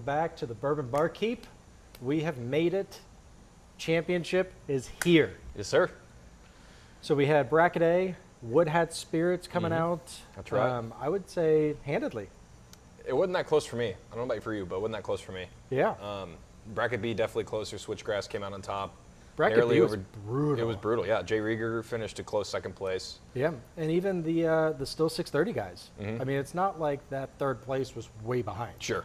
back to the Bourbon Barkeep. We have made it. Championship is here. Yes, sir. So we had Bracket A, Wood Hat Spirits coming out. That's right. I would say handedly. It wasn't that close for me. I don't know about for you, but it wasn't that close for me. Yeah. Bracket B definitely closer. Switchgrass came out on top. Bracket B was brutal. It was brutal, yeah. Jay Rieger finished a close second place. Yeah, and even the still 630 guys. I mean, it's not like that third place was way behind. Sure.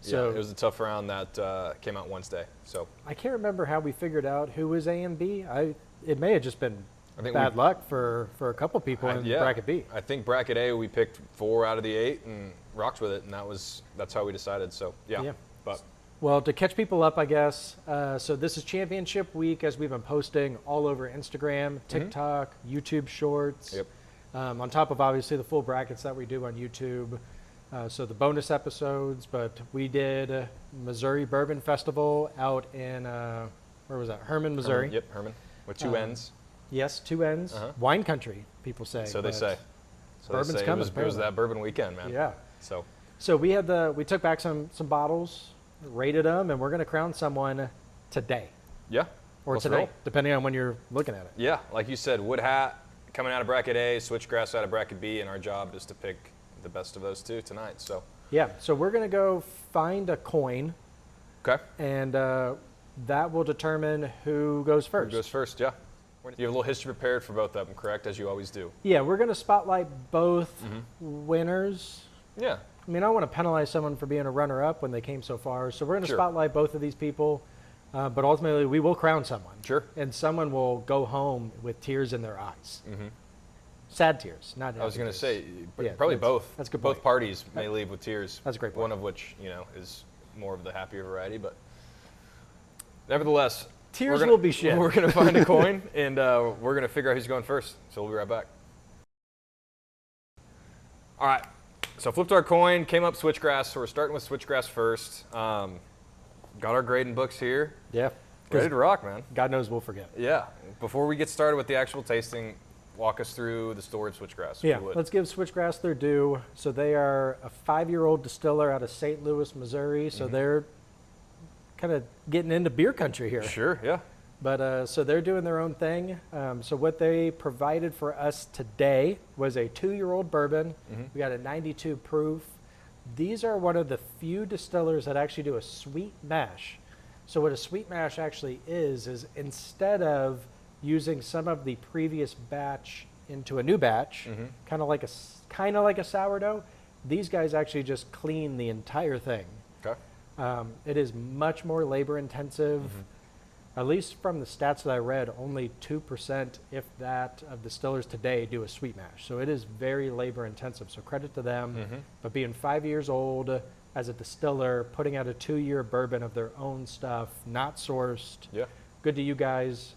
So yeah, it was a tough round that came out Wednesday. So I can't remember how we figured out who was A and B. It may have just been bad luck for a couple people in Bracket B. I think Bracket A we picked 4 out of the 8 and rocked with it, and that's how we decided. So yeah. But well, to catch people up, I guess. So this is championship week, as we've been posting all over Instagram, TikTok, YouTube Shorts. Yep. On top of obviously the full brackets that we do on YouTube. So the bonus episodes, but we did Missouri Bourbon Festival out in where was that? Herman, Missouri. Yep, Herman, with 2 ends. Yes, 2 ends. Wine country, people say. So they say. So bourbon's they say coming. it was that bourbon weekend, man. Yeah. So we took back some bottles, rated them, and we're going to crown someone today. Yeah. Or today, depending on when you're looking at it. Yeah, like you said, Wood Hat coming out of Bracket A, Switchgrass out of Bracket B, and our job is to pick the best of those 2 tonight. So yeah, so we're going to go find a coin. Okay. And that will determine who goes first. Who goes first, yeah. You have a little history prepared for both of them, correct, as you always do? Yeah, we're going to spotlight both winners. Yeah. I mean, I don't want to penalize someone for being a runner-up when they came so far, so we're going to spotlight both of these people, but ultimately we will crown someone. Sure. And someone will go home with tears in their eyes. Sad tears, not happy I was going to tears. say, probably both. That's a good Both point. parties may leave with tears. That's a great point. One of which, is more of the happier variety, but nevertheless, tears will be shed. We're going to find a coin, and we're going to figure out who's going first. So we'll be right back. All right. So flipped our coin, came up Switchgrass. So we're starting with Switchgrass first. Got our grading books here. Yeah. Ready to rock, man. God knows we'll forget. Yeah. Before we get started with the actual tasting, walk us through the story of Switchgrass. Yeah, let's give Switchgrass their due. So they are a 5-year-old distiller out of St. Louis, Missouri. So they're kind of getting into beer country here. Sure, yeah. But so they're doing their own thing. So what they provided for us today was a 2-year-old bourbon. We got a 92 proof. These are one of the few distillers that actually do a sweet mash. So what a sweet mash actually is instead of using some of the previous batch into a new batch, kind of like a sourdough, these guys actually just clean the entire thing. Okay. It is much more labor intensive. At least from the stats that I read, only 2%, if that, of distillers today do a sweet mash. So it is very labor intensive. So credit to them. But being 5 years old as a distiller, putting out a 2-year bourbon of their own stuff, not sourced. Yeah. Good to you guys.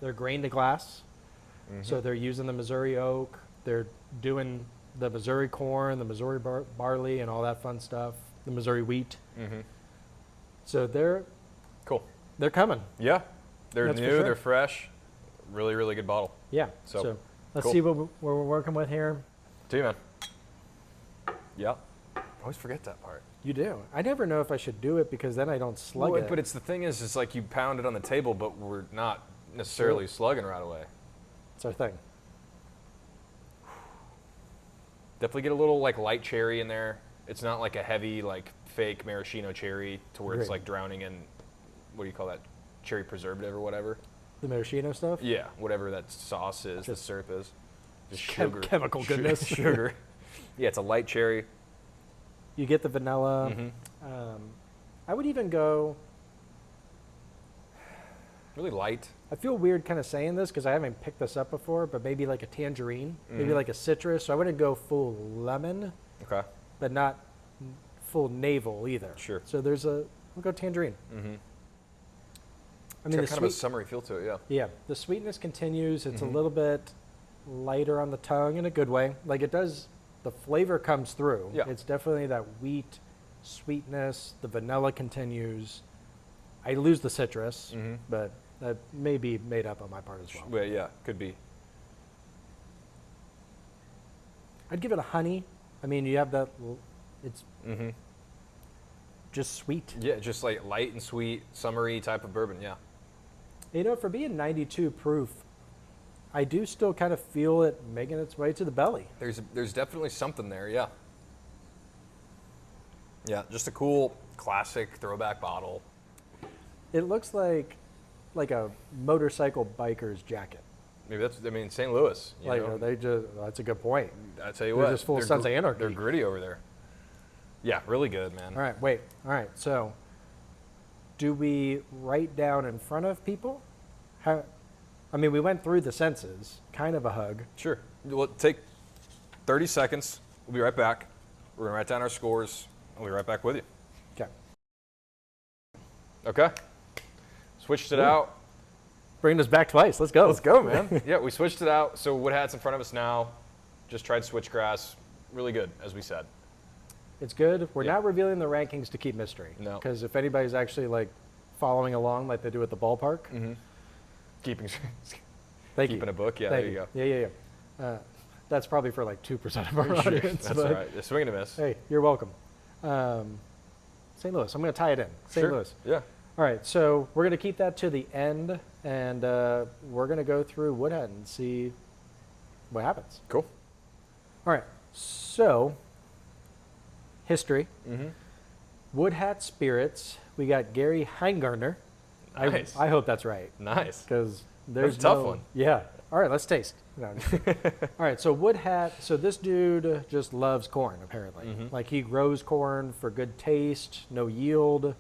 They're grain to glass. So they're using the Missouri oak. They're doing the Missouri corn, the Missouri barley, and all that fun stuff. The Missouri wheat. So they're cool. They're coming. Yeah. They're That's for new, sure. they're fresh. Really, really good bottle. Yeah. So let's see what we're working with here. To you, man. Yeah. I always forget that part. You do. I never know if I should do it because then I don't slug it. But it's the thing is, it's like you pound it on the table, but we're not necessarily slugging right away. It's our thing. Definitely get a little like light cherry in there. It's not like a heavy like fake maraschino cherry to where it's like drowning in, what do you call that, cherry preservative or whatever. The maraschino stuff? Yeah, whatever that sauce is, the syrup is. Just sugar. Chemical goodness. Sugar. Yeah, it's a light cherry. You get the vanilla. I would even go... Really light. I feel weird kind of saying this because I haven't picked this up before, but maybe like a tangerine, maybe like a citrus. So I wouldn't go full lemon, but not full navel either. Sure. So we'll go tangerine. I mean, it's got kind of a summery feel to it, yeah. Yeah, the sweetness continues. It's a little bit lighter on the tongue in a good way. Like it does, the flavor comes through. Yeah. It's definitely that wheat sweetness. The vanilla continues. I lose the citrus, but that may be made up on my part as well. Well, yeah, could be. I'd give it a honey. I mean, you have that, it's just sweet. Yeah, just like light and sweet, summery type of bourbon. Yeah. You know, for being 92 proof, I do still kind of feel it making its way to the belly. There's definitely something there. Yeah. Yeah, just a cool classic throwback bottle. It looks like a motorcycle biker's jacket. Maybe that's. I mean, St. Louis. You Like know? are they just? That's a good point. I tell you They're what, just full of Sons of Anarchy. They're gritty over there. Yeah, really good, man. All right, wait. All right, so do we write down in front of people? How? I mean, we went through the senses. Kind of a hug. Sure. We'll take 30 seconds. We'll be right back. We're gonna write down our scores. I'll be right back with you. Okay. Okay. Switched it out. Bringing us back twice. Let's go. Let's go, man. Yeah, we switched it out. So Wood Hat's in front of us now. Just tried Switchgrass. Really good, as we said. It's good. We're Yeah. not revealing the rankings to keep mystery. No. Because if anybody's actually like following along like they do at the ballpark, Keeping thank you. keeping a book. Yeah, Thank there you go. Yeah. That's probably for like 2% of our Sure. audience. That's but all right. A swing and a miss. Hey, you're welcome. St. Louis. I'm going to tie it in. St. Sure. Louis. Yeah. All right. So we're going to keep that to the end, and we're going to go through Woodhead and see what happens. Cool. All right. So history. Mm-hmm. Wood Hat Spirits. We got Gary Heingartner. Nice. I hope that's right. Nice. Because there's a tough no- one. Yeah. All right, let's taste. No, I'm just kidding. All right, so Wood Hat. So this dude just loves corn, apparently. Like he grows corn for good taste, no yield.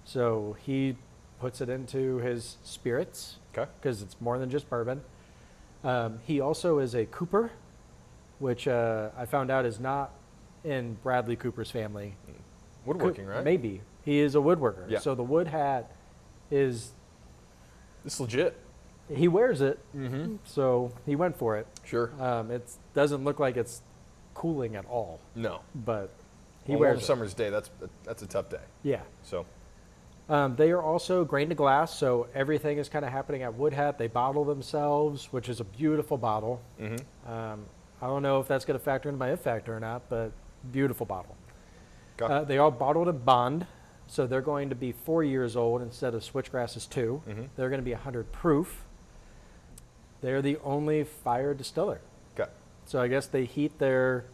So he puts it into his spirits Okay. because it's more than just bourbon. He also is a Cooper, which I found out is not in Bradley Cooper's family. Woodworking, right? Maybe. He is a woodworker. Yeah. So the Wood Hat is, This is legit. he wears it, Mm-hmm. so he went for it. Sure. It doesn't look like it's cooling at all, No. but he On a wears warm it. summer's day, that's a tough day. Yeah. So. They are also grain to glass, so everything is kind of happening at Wood Hat. They bottle themselves, which is a beautiful bottle. Mm-hmm. I don't know if that's going to factor into my F factor or not, but beautiful bottle. Okay. They are bottled in bond, so they're going to be 4 years old instead of Switchgrass's 2. Mhm. They're going to be 100 proof. They're the only fire distiller. Okay. So I guess they heat their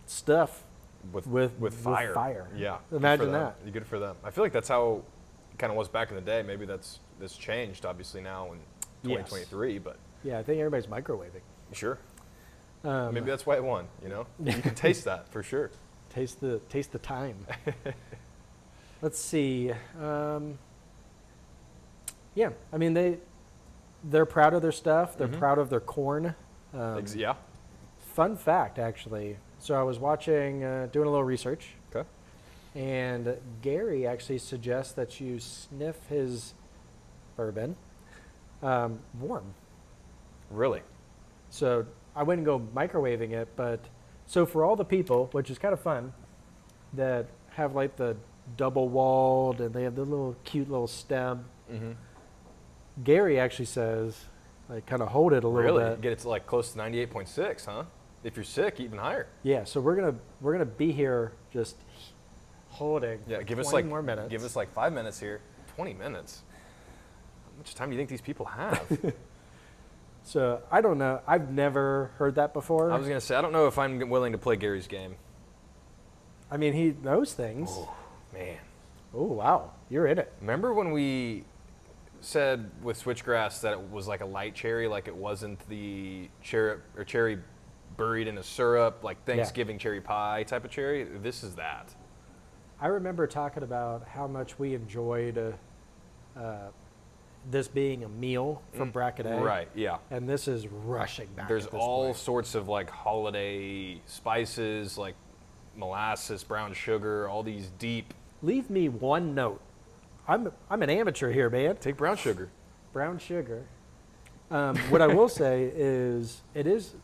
stuff With with fire. fire. Yeah. Imagine Good for them. that. Good for them. I feel like that's how it kind of was back in the day. Maybe that's changed obviously now in Yes. 2023, but Yeah, I think everybody's microwaving. sure. Um, Maybe that's why it won, you know? You can taste that for sure. Taste the time. Let's see. Yeah, I mean they're proud of their stuff. They're proud of their corn. Yeah. Fun fact, actually. So I was watching, doing a little research, Okay. and Gary actually suggests that you sniff his bourbon warm. Really? So I wouldn't go microwaving it, but so for all the people, which is kind of fun, that have like the double walled and they have the little cute little stem, Mm-hmm. Gary actually says, like, kind of hold it a little Really? bit. Get it to like close to 98.6, huh? If you're sick, even higher. Yeah, so we're gonna be here just holding. Yeah, for give us 20 like more minutes. Give us like 5 minutes here. 20 minutes. How much time do you think these people have? So I don't know. I've never heard that before. I was gonna say I don't know if I'm willing to play Gary's game. I mean, he knows things. Oh man. Oh wow, you're in it. Remember when we said with Switchgrass that it was like a light cherry, like it wasn't the cherry buried in a syrup, like Thanksgiving cherry pie type of cherry? This is that. I remember talking about how much we enjoyed this being a meal from Bracket A. Right, yeah. And this is rushing back. There's at this all point. sorts of like holiday spices, like molasses, brown sugar, all these deep. Leave me one note. I'm an amateur here, man. Take brown sugar. Brown sugar. What I will say is it is.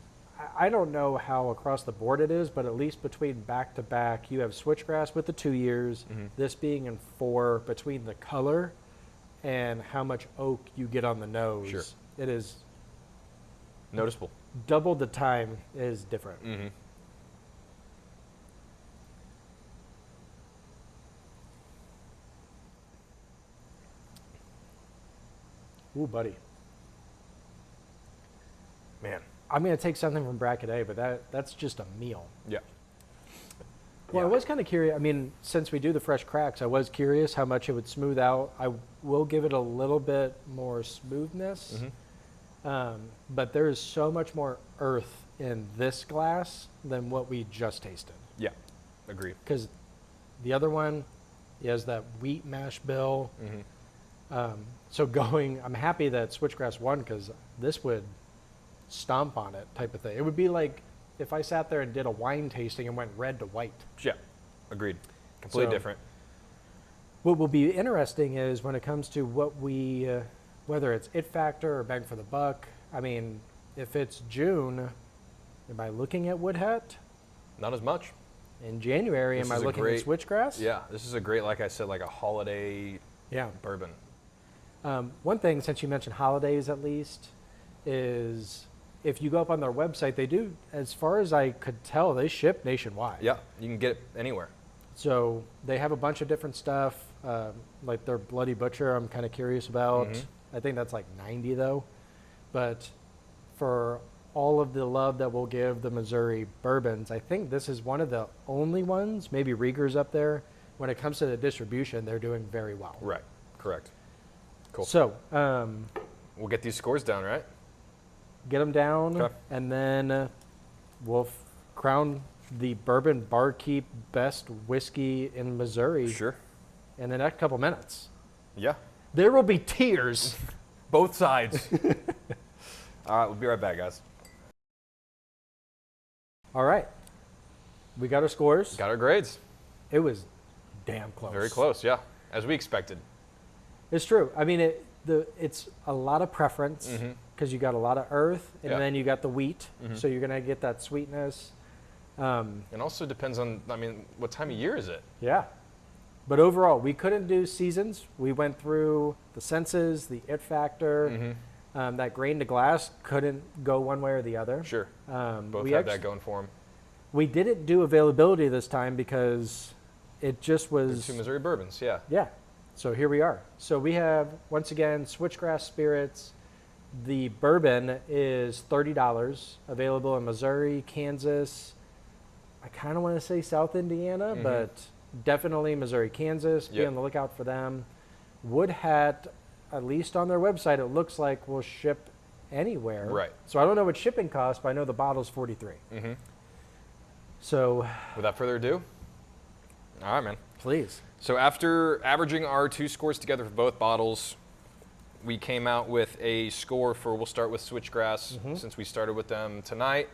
I don't know how across the board it is, but at least between back to back, you have Switchgrass with the 2 years. This being in 4, between the color and how much oak you get on the nose. Sure. It is Noticeable. double the time is different. Mm-hmm. Ooh, buddy. Man. I'm going to take something from Bracket A, but that's just a meal. Yeah. Well, Yeah. I was kind of curious. I mean, since we do the fresh cracks, I was curious how much it would smooth out. I will give it a little bit more smoothness, but there is so much more earth in this glass than what we just tasted. Yeah. Agreed. Because the other one, he has that wheat mash bill. So I'm happy that Switchgrass won because this would stomp on it type of thing. It would be like if I sat there and did a wine tasting and went red to white. Yeah. Agreed. Completely So, different. What will be interesting is when it comes to what we, whether it's it factor or bang for the buck. I mean, if it's June, am I looking at Wood Hat? Not as much. In January, This am I is a looking great- at Switchgrass? Yeah. This is a great, like I said, like a holiday Yeah. bourbon. One thing, since you mentioned holidays at least, is if you go up on their website, they do, as far as I could tell, they ship nationwide. Yeah. You can get it anywhere. So they have a bunch of different stuff, like their Bloody Butcher I'm kind of curious about. I think that's like 90 though. But for all of the love that we'll give the Missouri bourbons, I think this is one of the only ones, maybe Rieger's up there, when it comes to the distribution, they're doing very well. Right. Correct. Cool. So We'll get these scores down, right? get them down, Okay. and then we'll crown the Bourbon Barkeep best whiskey in Missouri Sure. in the next couple minutes. Yeah. There will be tears. Both sides. All right. We'll be right back, guys. All right. We got our scores. Got our grades. It was damn close. Very close. Yeah. As we expected. It's true. I mean, it's a lot of preference because you got a lot of earth, and Yeah. then you got the wheat, so you're going to get that sweetness. And also depends on, I mean, what time of year is it? Yeah. But overall, we couldn't do seasons. We went through the senses, the it factor. That grain to glass couldn't go one way or the other. Sure. Both we had that going for them. We didn't do availability this time because it just They're was. two Missouri bourbons, yeah. Yeah. So here we are. So we have, once again, Switchgrass Spirits. The bourbon is $30, available in Missouri, Kansas. I kind of want to say South Indiana, but definitely Missouri, Kansas. Be Yep. on the lookout for them. Wood Hat, at least on their website, it looks like will ship anywhere. Right. So I don't know what shipping costs, but I know the bottle's $43. So Without further ado, all right, man. please. So after averaging our two scores together for both bottles, we came out with a score for, we'll start with Switchgrass since we started with them tonight,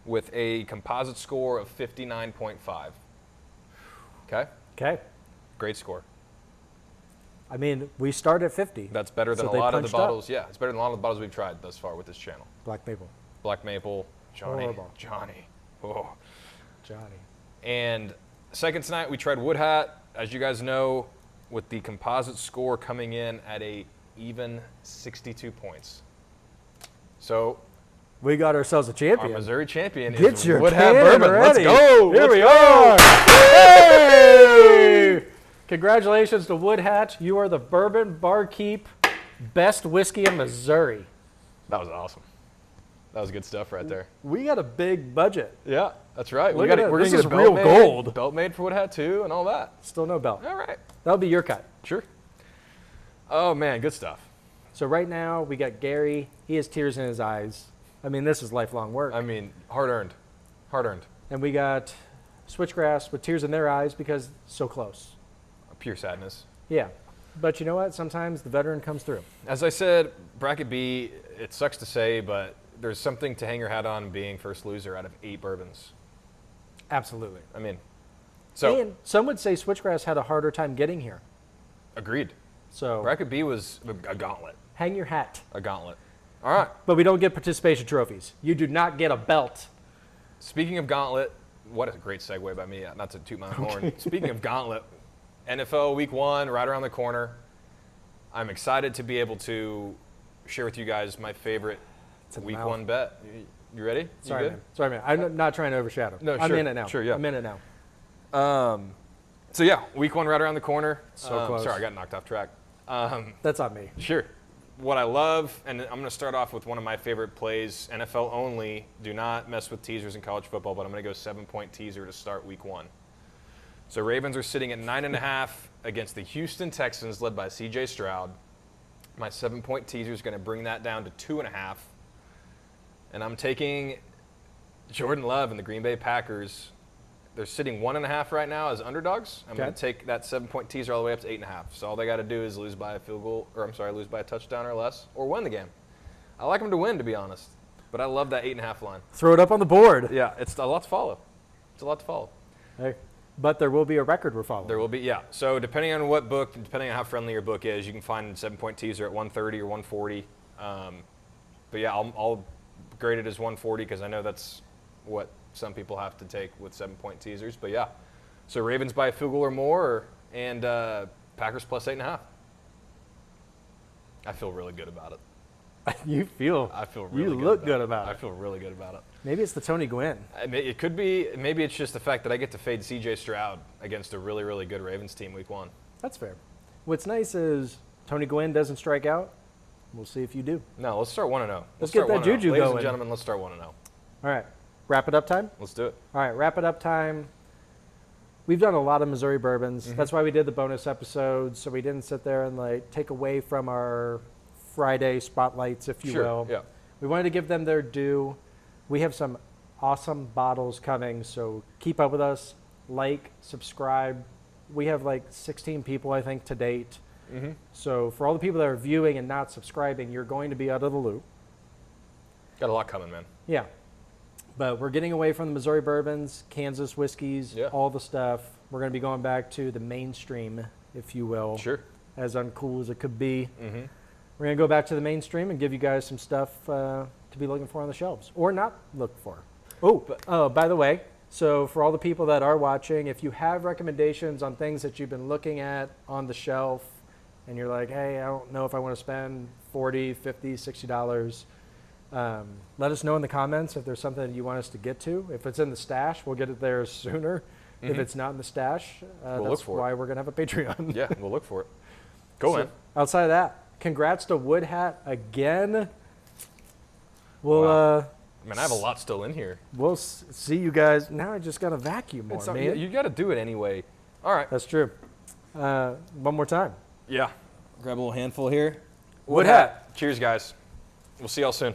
with a composite score of 59.5. Okay? Okay. Great score. I mean, we start at 50. That's better than So a they lot of the punched up. bottles. Yeah, it's better than a lot of the bottles we've tried thus far with this channel. Black Maple. Black Maple, Johnny. Horrible. Johnny. Oh. Johnny. And second tonight, we tried Wood Hat, as you guys know, with the composite score coming in at a even 62 points. So We got ourselves a our champion. Missouri champion Get is your Wood Hat can Bourbon. ready. Let's go. Here Let's we go. are. Hey! Congratulations to Wood Hat. You are the Bourbon Barkeep best whiskey in Missouri. That was awesome. That was good stuff right there. We got a big budget. Yeah, that's right. Look at it. We're This gonna is get a real belt gold. made, belt made for Wood Hat too, and all that. Still no belt. All right. That'll be your cut. Sure. Oh man, good stuff. So right now we got Gary. He has tears in his eyes. I mean, this is lifelong work. I mean, hard earned. Hard earned. And we got Switchgrass with tears in their eyes because so close. Pure sadness. Yeah. But you know what? Sometimes the veteran comes through. As I said, bracket B, it sucks to say, but there's something to hang your hat on being first loser out of 8 bourbons. Absolutely. I mean, so And some would say Switchgrass had a harder time getting here. agreed. So Bracket B was a gauntlet. hang your hat. A gauntlet. All right. But we don't get participation trophies. You do not get a belt. Speaking of gauntlet, what a great segue by me, not to toot my own horn. Speaking of gauntlet, NFL Week 1, right around the corner. I'm excited to be able to share with you guys my favorite It's a Week mouth. 1 bet. You ready? Sorry, you man. Sorry, man. I'm not trying to overshadow. No, I'm sure. in it now. Sure, yeah. I'm in it now. So yeah, Week 1 right around the corner. So close. Sorry, I got knocked off track. That's on me. Sure. what I love, and I'm going to start off with one of my favorite plays, NFL only. Do not mess with teasers in college football, but I'm going to go 7-point teaser to start week 1. So Ravens are sitting at 9.5 against the Houston Texans, led by C.J. Stroud. My 7-point teaser is going to bring that down to 2.5. And I'm taking Jordan Love and the Green Bay Packers. They're sitting 1.5 right now as underdogs. I'm going to take that 7-point teaser all the way up to 8.5. So all they got to do is lose by a field goal, lose by a touchdown or less, or win the game. I like them to win, to be honest, but I love that 8.5 line. Throw it up on the board. Yeah, it's a lot to follow. It's a lot to follow. Hey, but there will be a record we're following. There will be, yeah. So depending on what book, depending on how friendly your book is, you can find a 7-point teaser at 130 or 140. But yeah, I'll grade it as 140 because I know that's what some people have to take with 7-point teasers. But yeah, so Ravens by a field goal or more, and Packers plus 8.5. I feel really good about it. You feel? I feel really good. You look about good it. about it. I feel really good about it. Maybe it's the Tony Gwynn. It could be. Maybe it's just the fact that I get to fade C.J. Stroud against a really, really good Ravens team week 1. That's fair. What's nice is Tony Gwynn doesn't strike out. We'll see if you do. No, let's start 1-0. Let's get that juju Ladies going. and gentlemen, let's start 1-0. All right. Wrap it up time? Let's do it. All right, wrap it up time. We've done a lot of Missouri bourbons. Mm-hmm. That's why we did the bonus episodes, so we didn't sit there and like take away from our Friday spotlights, if you will. Yeah. We wanted to give them their due. We have some awesome bottles coming, so keep up with us. Like, subscribe. We have like 16 people, I think, to date. Mm-hmm. So for all the people that are viewing and not subscribing, you're going to be out of the loop. Got a lot coming, man. Yeah. But we're getting away from the Missouri bourbons, Kansas whiskeys, all the stuff. We're going to be going back to the mainstream, if you will. Sure. As uncool as it could be. Mm-hmm. We're going to go back to the mainstream and give you guys some stuff to be looking for on the shelves. Or not look for. Oh, by the way, so for all the people that are watching, if you have recommendations on things that you've been looking at on the shelf, and you're like, hey, I don't know if I want to spend $40, $50, $60, let us know in the comments if there's something that you want us to get to. If it's in the stash, we'll get it there sooner. Mm-hmm. If it's not in the stash, that's why we're going to have a Patreon. Yeah, we'll look for it. Go in. Outside of that, congrats to Wood Hat again. We'll, Man, I have a lot still in here. We'll see you guys. Now I just got to vacuum more, man. You got to do it anyway. All right. That's true. One more time. Yeah. Grab a little handful here. Wood Hat. Cheers, guys. We'll see y'all soon.